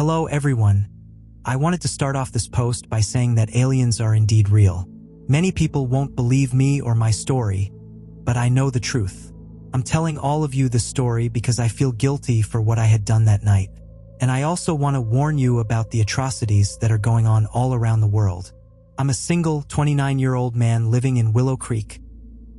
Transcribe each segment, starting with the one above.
Hello everyone. I wanted to start off this post by saying that aliens are indeed real. Many people won't believe me or my story, but I know the truth. I'm telling all of you this story because I feel guilty for what I had done that night. And I also want to warn you about the atrocities that are going on all around the world. I'm a single 29-year-old man living in Willow Creek,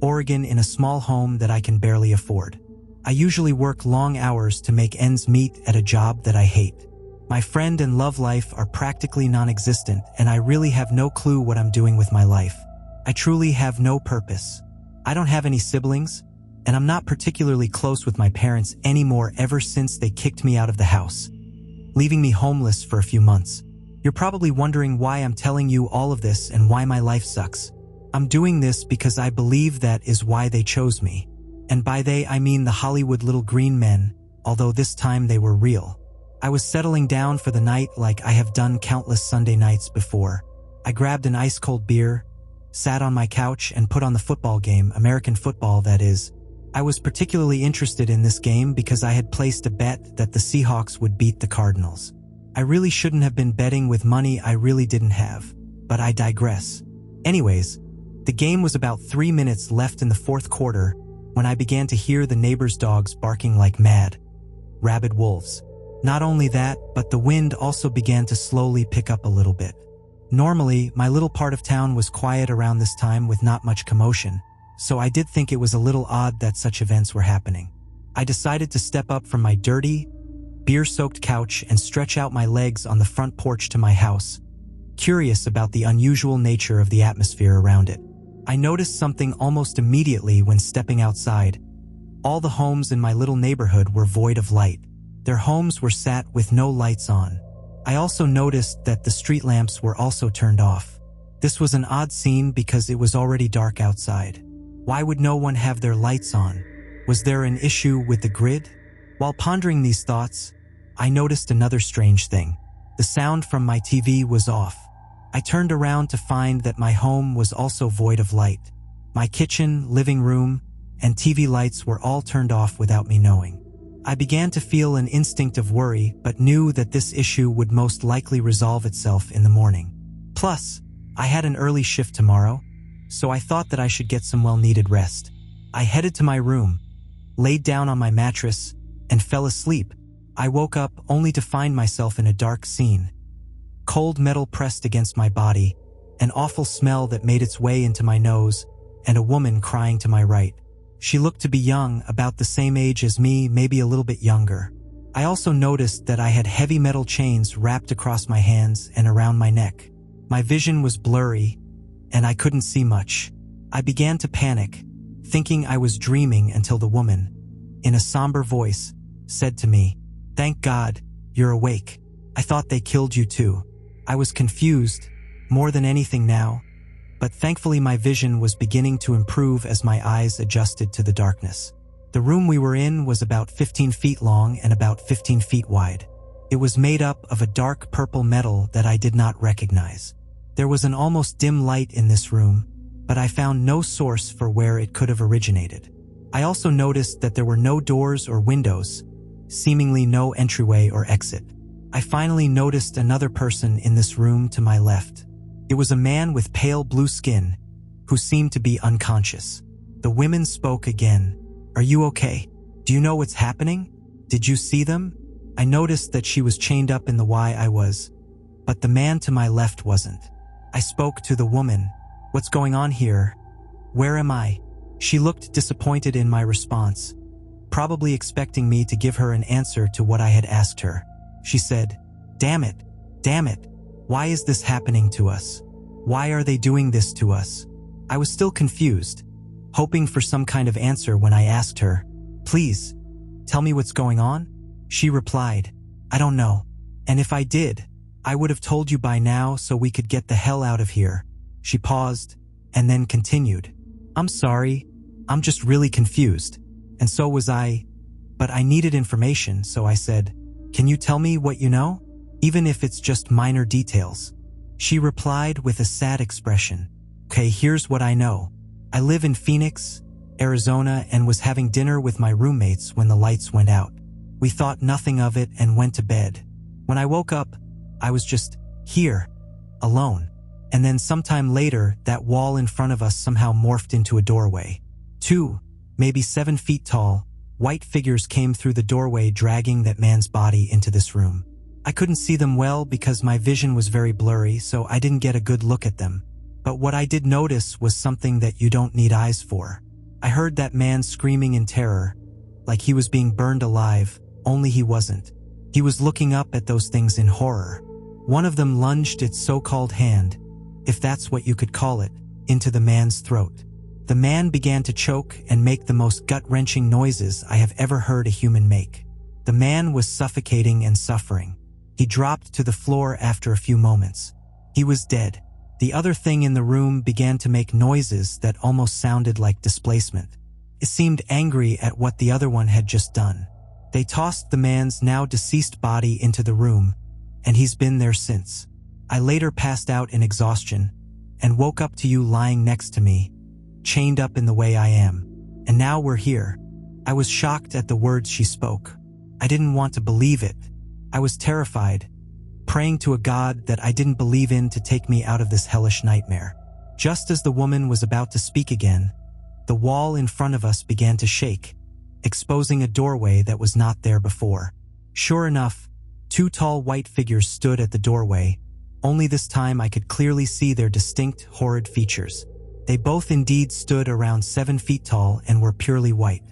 Oregon, in a small home that I can barely afford. I usually work long hours to make ends meet at a job that I hate. My friend and love life are practically non-existent, and I really have no clue what I'm doing with my life. I truly have no purpose. I don't have any siblings, and I'm not particularly close with my parents anymore ever since they kicked me out of the house, leaving me homeless for a few months. You're probably wondering why I'm telling you all of this and why my life sucks. I'm doing this because I believe that is why they chose me. And by they, I mean the Hollywood little green men, although this time they were real. I was settling down for the night like I have done countless Sunday nights before. I grabbed an ice-cold beer, sat on my couch, and put on the football game, American football that is. I was particularly interested in this game because I had placed a bet that the Seahawks would beat the Cardinals. I really shouldn't have been betting with money I really didn't have, but I digress. Anyways, the game was about 3 minutes left in the fourth quarter when I began to hear the neighbor's dogs barking like mad, rabid wolves. Not only that, but the wind also began to slowly pick up a little bit. Normally, my little part of town was quiet around this time with not much commotion, so I did think it was a little odd that such events were happening. I decided to step up from my dirty, beer-soaked couch and stretch out my legs on the front porch to my house, curious about the unusual nature of the atmosphere around it. I noticed something almost immediately when stepping outside. All the homes in my little neighborhood were void of light. Their homes were sat with no lights on. I also noticed that the street lamps were also turned off. This was an odd scene because it was already dark outside. Why would no one have their lights on? Was there an issue with the grid? While pondering these thoughts, I noticed another strange thing. The sound from my TV was off. I turned around to find that my home was also void of light. My kitchen, living room, and TV lights were all turned off without me knowing. I began to feel an instinct of worry, but knew that this issue would most likely resolve itself in the morning. Plus, I had an early shift tomorrow, so I thought that I should get some well-needed rest. I headed to my room, laid down on my mattress, and fell asleep. I woke up only to find myself in a dark scene. Cold metal pressed against my body, an awful smell that made its way into my nose, and a woman crying to my right. She looked to be young, about the same age as me, maybe a little bit younger. I also noticed that I had heavy metal chains wrapped across my hands and around my neck. My vision was blurry, and I couldn't see much. I began to panic, thinking I was dreaming until the woman, in a somber voice, said to me, "Thank God, you're awake. I thought they killed you too." I was confused, more than anything now, but thankfully my vision was beginning to improve as my eyes adjusted to the darkness. The room we were in was about 15 feet long and about 15 feet wide. It was made up of a dark purple metal that I did not recognize. There was an almost dim light in this room, but I found no source for where it could have originated. I also noticed that there were no doors or windows, seemingly no entryway or exit. I finally noticed another person in this room to my left. It was a man with pale blue skin, who seemed to be unconscious. The women spoke again. "Are you okay? Do you know what's happening? Did you see them?" I noticed that she was chained up in the Y I was, but the man to my left wasn't. I spoke to the woman. "What's going on here? Where am I?" She looked disappointed in my response, probably expecting me to give her an answer to what I had asked her. She said, damn it, why is this happening to us? Why are they doing this to us?" I was still confused, hoping for some kind of answer when I asked her, "Please, tell me what's going on?" She replied, "I don't know. And if I did, I would have told you by now so we could get the hell out of here." She paused and then continued, "I'm sorry, I'm just really confused." And so was I, but I needed information, so I said, "Can you tell me what you know? Even if it's just minor details." She replied with a sad expression, "Okay, here's what I know. I live in Phoenix, Arizona, and was having dinner with my roommates when the lights went out. We thought nothing of it and went to bed. When I woke up, I was just here, alone. And then sometime later, that wall in front of us somehow morphed into a doorway. 2, maybe 7 feet tall, white figures came through the doorway dragging that man's body into this room. I couldn't see them well because my vision was very blurry, so I didn't get a good look at them. But what I did notice was something that you don't need eyes for. I heard that man screaming in terror, like he was being burned alive, only he wasn't. He was looking up at those things in horror. One of them lunged its so-called hand, if that's what you could call it, into the man's throat. The man began to choke and make the most gut-wrenching noises I have ever heard a human make. The man was suffocating and suffering. He dropped to the floor after a few moments. He was dead. The other thing in the room began to make noises that almost sounded like displacement. It seemed angry at what the other one had just done. They tossed the man's now deceased body into the room, and he's been there since. I later passed out in exhaustion and woke up to you lying next to me, chained up in the way I am. And now we're here. I was shocked at the words she spoke. I didn't want to believe it. I was terrified, praying to a God that I didn't believe in to take me out of this hellish nightmare. Just as the woman was about to speak again, the wall in front of us began to shake, exposing a doorway that was not there before. Sure enough, 2 tall white figures stood at the doorway, only this time I could clearly see their distinct, horrid features. They both indeed stood around 7 feet tall and were purely white.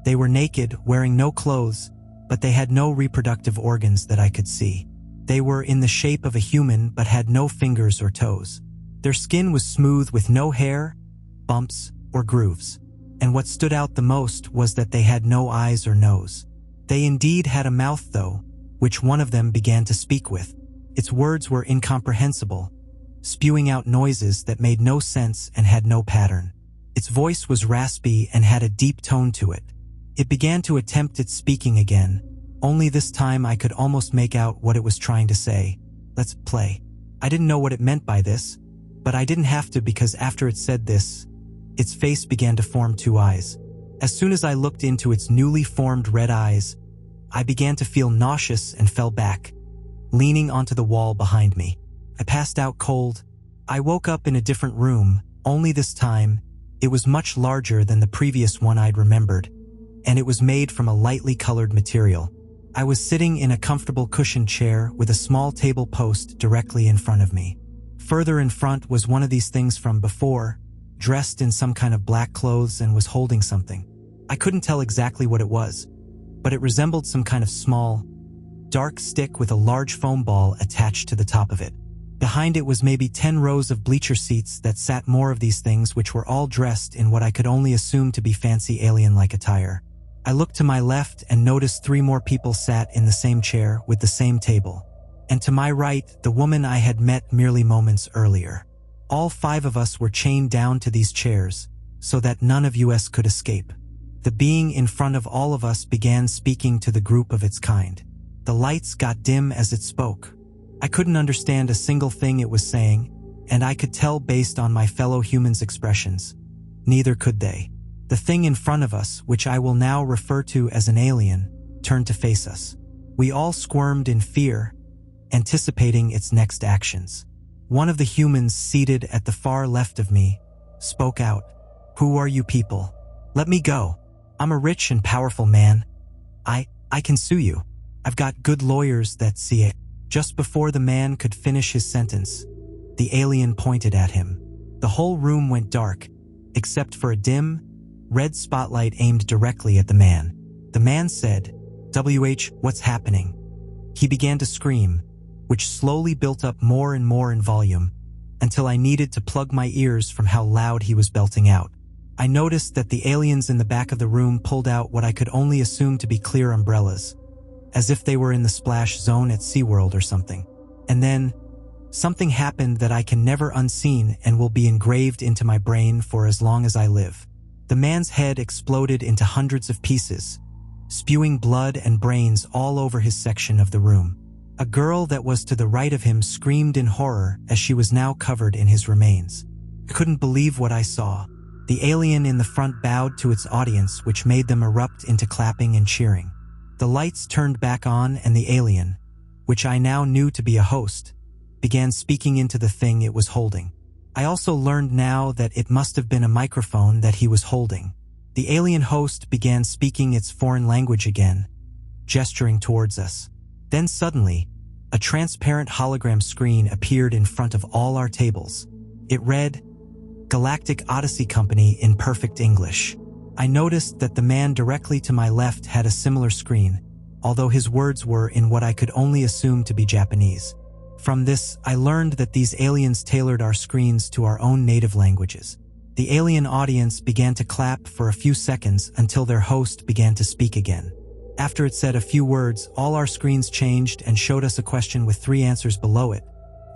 They were naked, wearing no clothes, but they had no reproductive organs that I could see. They were in the shape of a human but had no fingers or toes. Their skin was smooth with no hair, bumps, or grooves. And what stood out the most was that they had no eyes or nose. They indeed had a mouth though, which one of them began to speak with. Its words were incomprehensible, spewing out noises that made no sense and had no pattern. Its voice was raspy and had a deep tone to it. It began to attempt its speaking again, only this time I could almost make out what it was trying to say. Let's play. I didn't know what it meant by this, but I didn't have to because after it said this, its face began to form 2 eyes. As soon as I looked into its newly formed red eyes, I began to feel nauseous and fell back, leaning onto the wall behind me. I passed out cold. I woke up in a different room, only this time, it was much larger than the previous one I'd remembered, and it was made from a lightly colored material. I was sitting in a comfortable cushioned chair with a small table post directly in front of me. Further in front was one of these things from before, dressed in some kind of black clothes and was holding something. I couldn't tell exactly what it was, but it resembled some kind of small, dark stick with a large foam ball attached to the top of it. Behind it was maybe 10 rows of bleacher seats that sat more of these things which were all dressed in what I could only assume to be fancy alien-like attire. I looked to my left and noticed 3 more people sat in the same chair with the same table. And to my right, the woman I had met merely moments earlier. All 5 of us were chained down to these chairs, so that none of us could escape. The being in front of all of us began speaking to the group of its kind. The lights got dim as it spoke. I couldn't understand a single thing it was saying, and I could tell based on my fellow humans' expressions. Neither could they. The thing in front of us, which I will now refer to as an alien, turned to face us. We all squirmed in fear, anticipating its next actions. One of the humans seated at the far left of me spoke out. "Who are you people? Let me go. I'm a rich and powerful man. I can sue you. I've got good lawyers that see it." Just before the man could finish his sentence, the alien pointed at him. The whole room went dark, except for a dim, red spotlight aimed directly at the man. The man said, "WH, what's happening?" He began to scream, which slowly built up more and more in volume, until I needed to plug my ears from how loud he was belting out. I noticed that the aliens in the back of the room pulled out what I could only assume to be clear umbrellas, as if they were in the splash zone at SeaWorld or something. And then, something happened that I can never unseen and will be engraved into my brain for as long as I live. The man's head exploded into hundreds of pieces, spewing blood and brains all over his section of the room. A girl that was to the right of him screamed in horror as she was now covered in his remains. I couldn't believe what I saw. The alien in the front bowed to its audience, which made them erupt into clapping and cheering. The lights turned back on and the alien, which I now knew to be a host, began speaking into the thing it was holding. I also learned now that it must have been a microphone that he was holding. The alien host began speaking its foreign language again, gesturing towards us. Then suddenly, a transparent hologram screen appeared in front of all our tables. It read, "Galactic Odyssey Company" in perfect English. I noticed that the man directly to my left had a similar screen, although his words were in what I could only assume to be Japanese. From this, I learned that these aliens tailored our screens to our own native languages. The alien audience began to clap for a few seconds until their host began to speak again. After it said a few words, all our screens changed and showed us a question with 3 answers below it,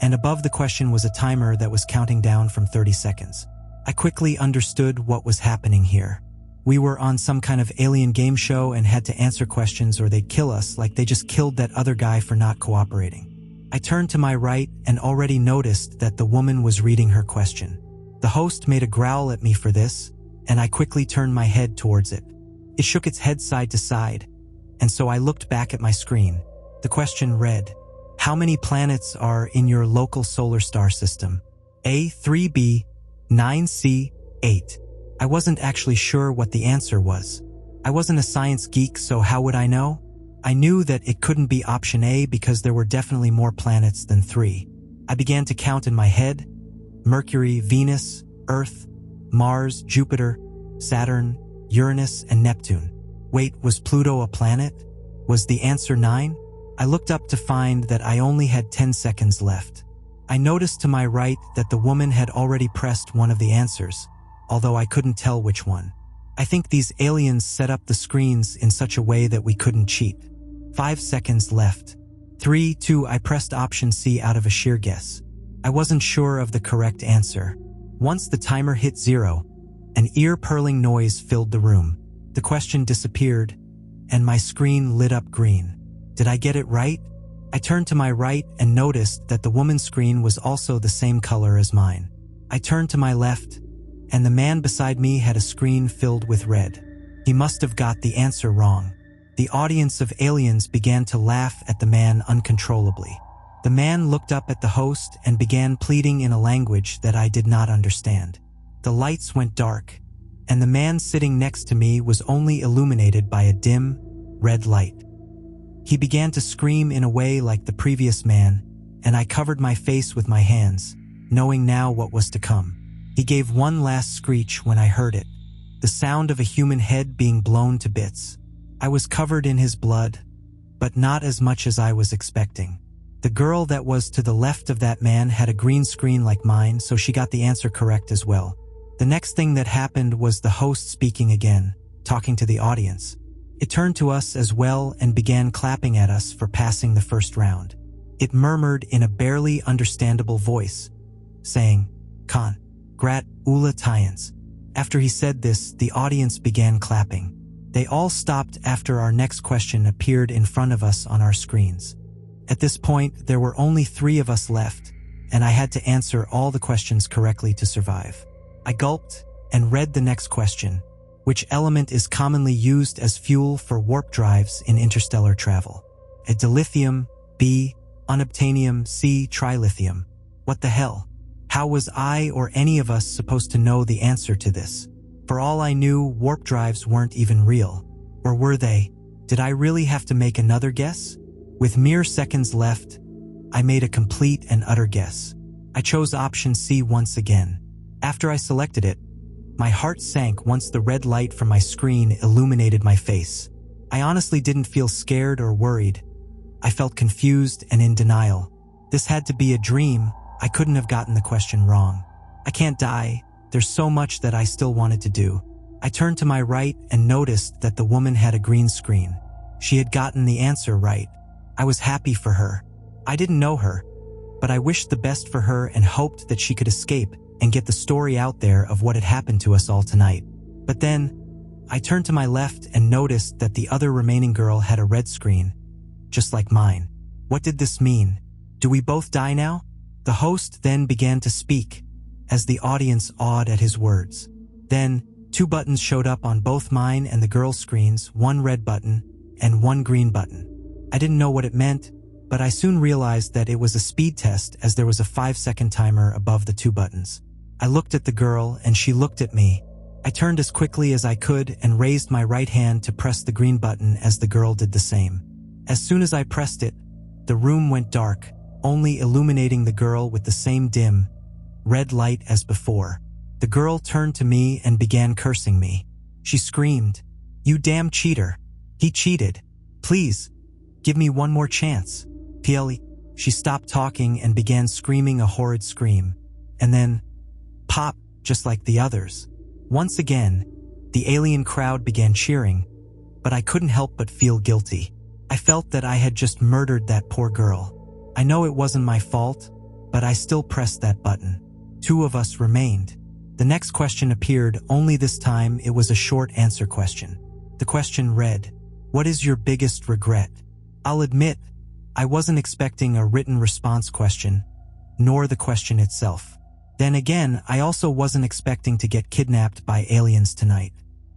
and above the question was a timer that was counting down from 30 seconds. I quickly understood what was happening here. We were on some kind of alien game show and had to answer questions or they'd kill us, like they just killed that other guy for not cooperating. I turned to my right and already noticed that the woman was reading her question. The host made a growl at me for this, and I quickly turned my head towards it. It shook its head side to side, and so I looked back at my screen. The question read, "How many planets are in your local solar star system? A, 3B, 9C, 8. I wasn't actually sure what the answer was. I wasn't a science geek, so how would I know? I knew that it couldn't be option A because there were definitely more planets than 3. I began to count in my head: Mercury, Venus, Earth, Mars, Jupiter, Saturn, Uranus, and Neptune. Wait, was Pluto a planet? Was the answer 9? I looked up to find that I only had 10 seconds left. I noticed to my right that the woman had already pressed one of the answers, although I couldn't tell which one. I think these aliens set up the screens in such a way that we couldn't cheat. 5 seconds left. 3, 2, I pressed option C out of a sheer guess. I wasn't sure of the correct answer. Once the timer hit 0, an ear-pearling noise filled the room. The question disappeared, and my screen lit up green. Did I get it right? I turned to my right and noticed that the woman's screen was also the same color as mine. I turned to my left, and the man beside me had a screen filled with red. He must have got the answer wrong. The audience of aliens began to laugh at the man uncontrollably. The man looked up at the host and began pleading in a language that I did not understand. The lights went dark, and the man sitting next to me was only illuminated by a dim, red light. He began to scream in a way like the previous man, and I covered my face with my hands, knowing now what was to come. He gave one last screech when I heard it, the sound of a human head being blown to bits. I was covered in his blood, but not as much as I was expecting. The girl that was to the left of that man had a green screen like mine, so she got the answer correct as well. The next thing that happened was the host speaking again, talking to the audience. It turned to us as well and began clapping at us for passing the first round. It murmured in a barely understandable voice, saying, "Congratulations." After he said this, the audience began clapping. They all stopped after our next question appeared in front of us on our screens. At this point, there were only 3 of us left, and I had to answer all the questions correctly to survive. I gulped and read the next question. Which element is commonly used as fuel for warp drives in interstellar travel? A dilithium, B, unobtainium, C, trilithium. What the hell? How was I or any of us supposed to know the answer to this? For all I knew, warp drives weren't even real. Or were they? Did I really have to make another guess? With mere seconds left, I made a complete and utter guess. I chose option C once again. After I selected it, my heart sank once the red light from my screen illuminated my face. I honestly didn't feel scared or worried. I felt confused and in denial. This had to be a dream. I couldn't have gotten the question wrong. I can't die. There's so much that I still wanted to do. I turned to my right and noticed that the woman had a green screen. She had gotten the answer right. I was happy for her. I didn't know her, but I wished the best for her and hoped that she could escape and get the story out there of what had happened to us all tonight. But then, I turned to my left and noticed that the other remaining girl had a red screen, just like mine. What did this mean? Do we both die now? The host then began to speak, as the audience awed at his words. Then, 2 buttons showed up on both mine and the girl's screens, 1 red button and 1 green button. I didn't know what it meant, but I soon realized that it was a speed test as there was a 5-second timer above the 2 buttons. I looked at the girl and she looked at me. I turned as quickly as I could and raised my right hand to press the green button as the girl did the same. As soon as I pressed it, the room went dark, only illuminating the girl with the same dim, red light as before. The girl turned to me and began cursing me. She screamed, "You damn cheater. He cheated. Please, give me one more chance. PLE." She stopped talking and began screaming a horrid scream. And then, pop, just like the others. Once again, the alien crowd began cheering, but I couldn't help but feel guilty. I felt that I had just murdered that poor girl. I know it wasn't my fault, but I still pressed that button. 2 of us remained. The next question appeared, only this time it was a short answer question. The question read, "What is your biggest regret?" I'll admit, I wasn't expecting a written response question, nor the question itself. Then again, I also wasn't expecting to get kidnapped by aliens tonight.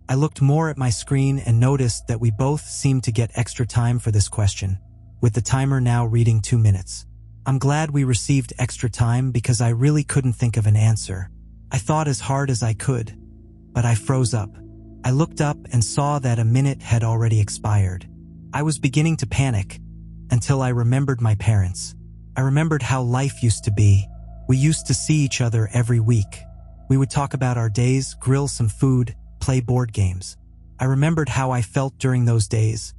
I looked more at my screen and noticed that we both seemed to get extra time for this question, with the timer now reading 2 minutes. I'm glad we received extra time because I really couldn't think of an answer. I thought as hard as I could, but I froze up. I looked up and saw that a minute had already expired. I was beginning to panic until I remembered my parents. I remembered how life used to be. We used to see each other every week. We would talk about our days, grill some food, play board games. I remembered how I felt during those days.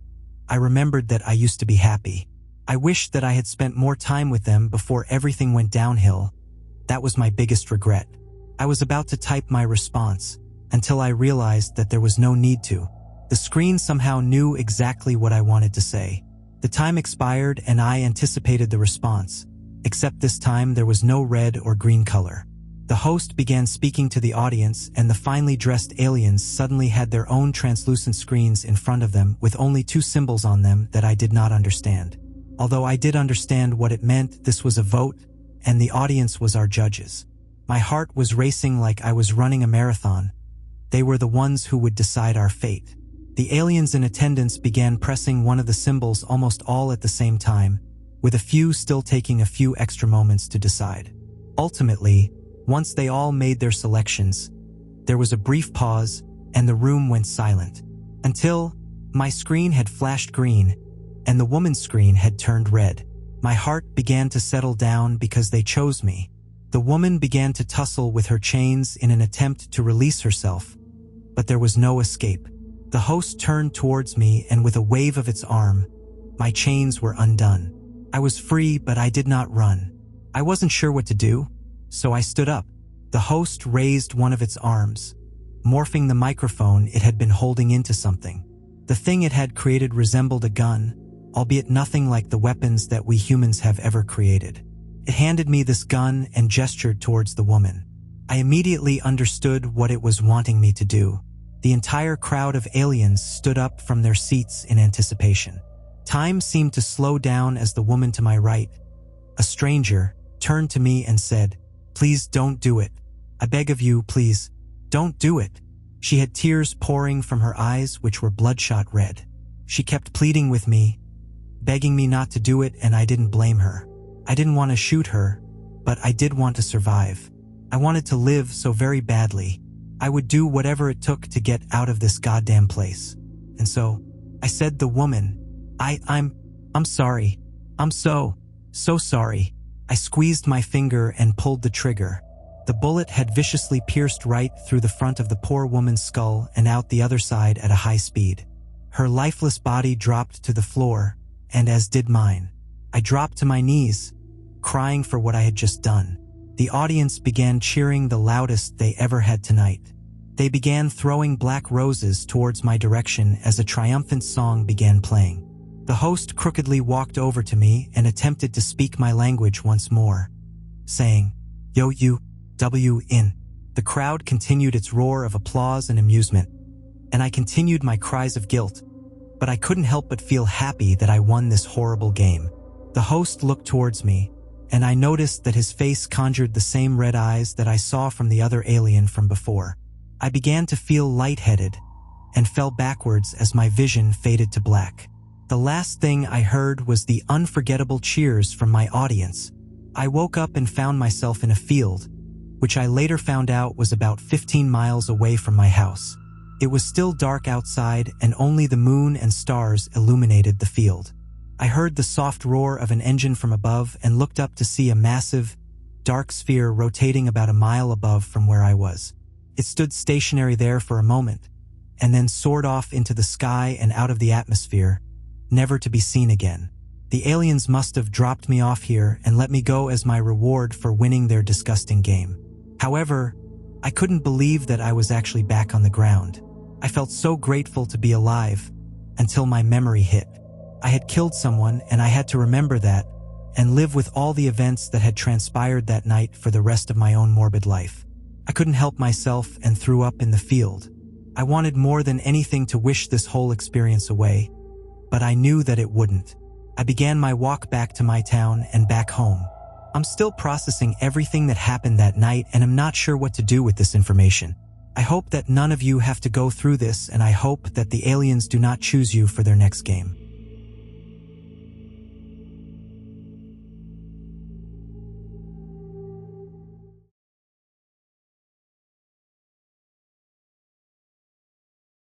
I remembered that I used to be happy. I wished that I had spent more time with them before everything went downhill. That was my biggest regret. I was about to type my response until I realized that there was no need to. The screen somehow knew exactly what I wanted to say. The time expired and I anticipated the response, except this time there was no red or green color. The host began speaking to the audience and the finely dressed aliens suddenly had their own translucent screens in front of them with only 2 symbols on them that I did not understand. Although I did understand what it meant, this was a vote, and the audience was our judges. My heart was racing like I was running a marathon. They were the ones who would decide our fate. The aliens in attendance began pressing one of the symbols almost all at the same time, with a few still taking a few extra moments to decide. Ultimately, once they all made their selections, there was a brief pause and the room went silent, until my screen had flashed green and the woman's screen had turned red. My heart began to settle down because they chose me. The woman began to tussle with her chains in an attempt to release herself, but there was no escape. The host turned towards me and with a wave of its arm, my chains were undone. I was free, but I did not run. I wasn't sure what to do, so I stood up. The host raised one of its arms, morphing the microphone it had been holding into something. The thing it had created resembled a gun, albeit nothing like the weapons that we humans have ever created. It handed me this gun and gestured towards the woman. I immediately understood what it was wanting me to do. The entire crowd of aliens stood up from their seats in anticipation. Time seemed to slow down as the woman to my right, a stranger, turned to me and said, "Please don't do it. I beg of you, please, don't do it." She had tears pouring from her eyes, which were bloodshot red. She kept pleading with me, begging me not to do it, and I didn't blame her. I didn't want to shoot her, but I did want to survive. I wanted to live so very badly. I would do whatever it took to get out of this goddamn place. And so, I said, "The woman, I'm sorry. I'm so sorry." I squeezed my finger and pulled the trigger. The bullet had viciously pierced right through the front of the poor woman's skull and out the other side at a high speed. Her lifeless body dropped to the floor, and as did mine. I dropped to my knees, crying for what I had just done. The audience began cheering the loudest they ever had tonight. They began throwing black roses towards my direction as a triumphant song began playing. The host crookedly walked over to me and attempted to speak my language once more, saying, "Yo, you, W in." The crowd continued its roar of applause and amusement, and I continued my cries of guilt, but I couldn't help but feel happy that I won this horrible game. The host looked towards me, and I noticed that his face conjured the same red eyes that I saw from the other alien from before. I began to feel lightheaded and fell backwards as my vision faded to black. The last thing I heard was the unforgettable cheers from my audience. I woke up and found myself in a field, which I later found out was about 15 miles away from my house. It was still dark outside and only the moon and stars illuminated the field. I heard the soft roar of an engine from above and looked up to see a massive, dark sphere rotating about a mile above from where I was. It stood stationary there for a moment, and then soared off into the sky and out of the atmosphere, never to be seen again. The aliens must have dropped me off here and let me go as my reward for winning their disgusting game. However, I couldn't believe that I was actually back on the ground. I felt so grateful to be alive until my memory hit. I had killed someone and I had to remember that and live with all the events that had transpired that night for the rest of my own morbid life. I couldn't help myself and threw up in the field. I wanted more than anything to wish this whole experience away, but I knew that it wouldn't. I began my walk back to my town and back home. I'm still processing everything that happened that night and I'm not sure what to do with this information. I hope that none of you have to go through this, and I hope that the aliens do not choose you for their next game.